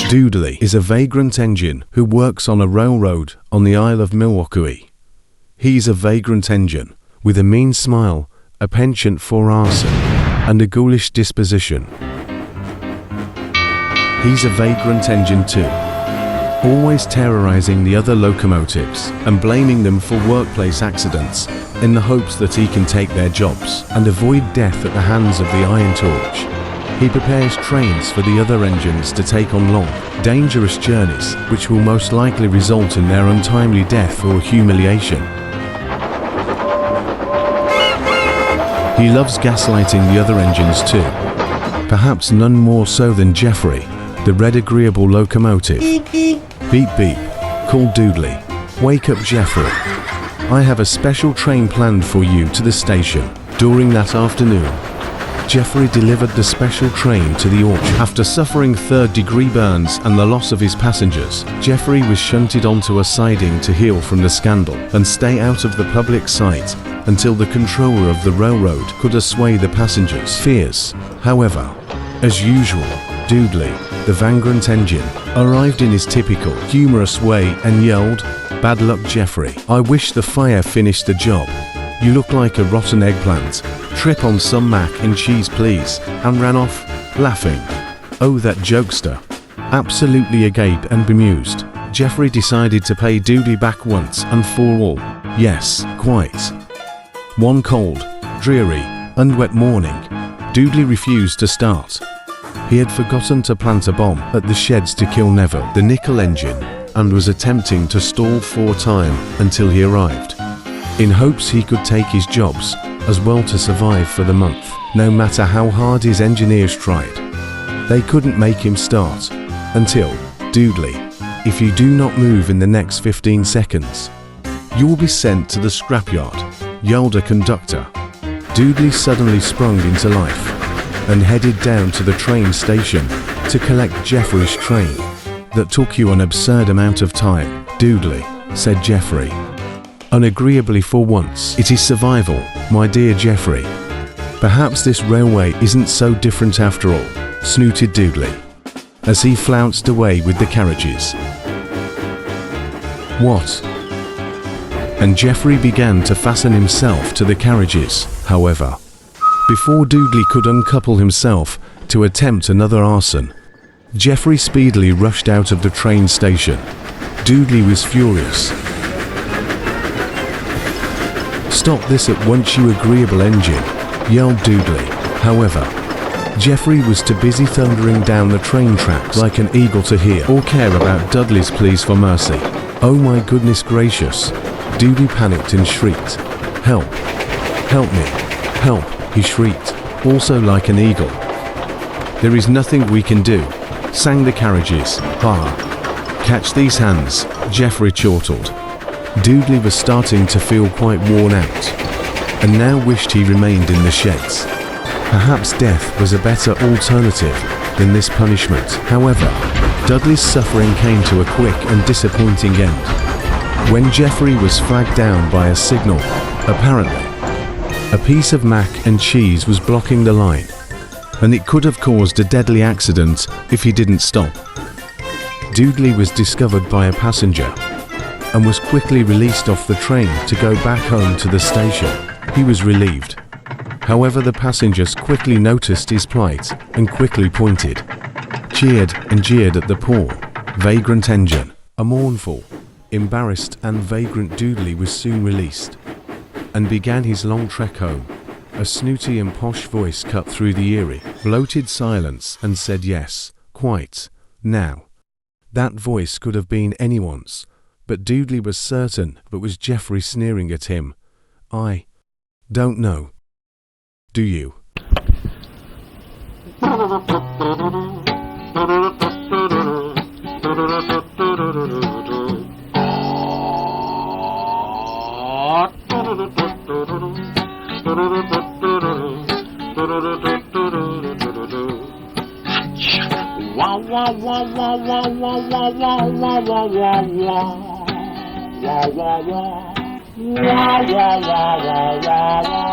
Dudley is a vagrant engine who works on a railroad on the Isle of Milwaukee. He's a vagrant engine with a mean smile, a penchant for arson, and a ghoulish disposition. He's a vagrant engine too, always terrorizing the other locomotives and blaming them for workplace accidents in the hopes that he can take their jobs and avoid death at the hands of the Iron Torch. He prepares trains for the other engines to take on long, dangerous journeys which will most likely result in their untimely death or humiliation. He loves gaslighting the other engines too, perhaps none more so than Geoffrey, the red agreeable locomotive. Beep beep, called Dudley. Wake up, Geoffrey. I have a special train planned for you to the station. During that afternoon, Geoffrey delivered the special train to the orchard. After suffering third-degree burns and the loss of his passengers, Geoffrey was shunted onto a siding to heal from the scandal and stay out of the public sight until the controller of the railroad could assuage the passengers' fears. However, as usual, Dudley, the Vagrant engine, arrived in his typical humorous way and yelled, "Bad luck, Geoffrey. I wish the fire finished the job. You look like a rotten eggplant. Trip on some mac and cheese please," and ran off, laughing. Oh, that jokester. Absolutely agape and bemused, Geoffrey decided to pay Dudley back once and for all. Yes, quite. One cold, dreary, and wet morning, Dudley refused to start. He had forgotten to plant a bomb at the sheds to kill Neville, the nickel engine, and was attempting to stall for time until he arrived, in hopes he could take his jobs as well to survive for the month. No matter how hard his engineers tried, they couldn't make him start until, "Dudley, if you do not move in the next 15 seconds, you will be sent to the scrapyard," yelled a conductor. Dudley suddenly sprung into life and headed down to the train station to collect Geoffrey's train. "That took you an absurd amount of time, Dudley," said Geoffrey, unagreeably for once. "It is survival, my dear Geoffrey. Perhaps this railway isn't so different after all," snooted Dudley, as he flounced away with the carriages. "What?" And Geoffrey began to fasten himself to the carriages, however. Before Dudley could uncouple himself to attempt another arson, Geoffrey speedily rushed out of the train station. Dudley was furious. "Stop this at once, you agreeable engine," yelled Dudley. However, Geoffrey was too busy thundering down the train tracks like an eagle to hear or care about Dudley's pleas for mercy. "Oh my goodness gracious," Dudley panicked and shrieked. "Help! Help me! Help!" he shrieked, also like an eagle. "There is nothing we can do," sang the carriages. "Ah! Catch these hands," Geoffrey chortled. Dudley was starting to feel quite worn out, and now wished he remained in the sheds. Perhaps death was a better alternative than this punishment. However, Dudley's suffering came to a quick and disappointing end when Geoffrey was flagged down by a signal. Apparently, a piece of mac and cheese was blocking the line, and it could have caused a deadly accident if he didn't stop. Dudley was discovered by a passenger and was quickly released off the train to go back home to the station. He was relieved. However, the passengers quickly noticed his plight and quickly pointed, cheered and jeered at the poor, vagrant engine. A mournful, embarrassed and vagrant Dudley was soon released and began his long trek home. A snooty and posh voice cut through the eerie, bloated silence and said yes, quite. Now, that voice could have been anyone's, but Dudley was certain it was Geoffrey sneering at him. "I don't know. Do you?" Wow, wow, wow, wow, wow, la la la la la la la la